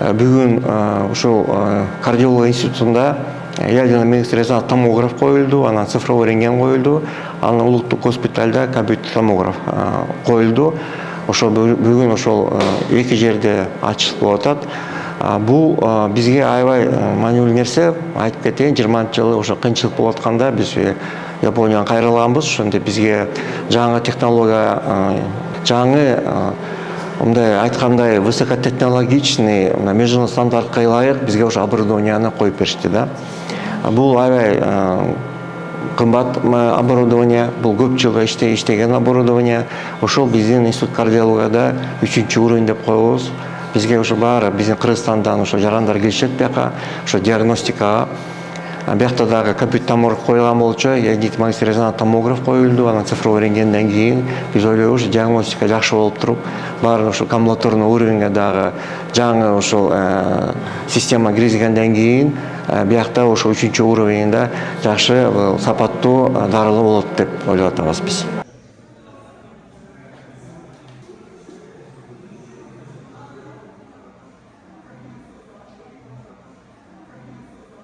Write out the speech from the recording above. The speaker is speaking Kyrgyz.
Бүгін ошол кардиология институтунда ядерный магнитный резонанс томограф коюлду, анан цифровой рентген коюлду, анан улуттук госпиталда компьютер томограф коюлду. Ошол бүгүн ошол эки жерде ачык болуп атат. Бул бизге аябай маанилүү нерсе. Айтып кетейин, 20-жылы ошо кыйынчылык болуп атканда биз Япониядан кайрылганбыз. Ошондо бизге жаңы технология, жаңы мындай айткандай высокотехнологичный международный стандартка ылайык бизге ошо оборудованияны коюп беришти да. Бул аябай кымбат оборудование, бул көп жыл иштеген оборудование. Ошол биздин институт кардиологияда 3-уровень деп коебуз. Бизге ошо баары биздин Кыргызстандан ошо жарандар келишет бияка, ошо диагностикага. Биякта дагы компьютер томограф коюлган болчу, ядерный магнитный резонанс томограф коюлду, анан цифровой рентгенден кийин биз ойлойбуз, диагностика жакшы болуп туруп, баарын ошо амбулаторный уровеньге дагы жаңы ошол система киргизгенден кийин биякта ошо 3-уровеньде жакшы сапаттуу дарылоо болот деп ойлоп атабыз биз.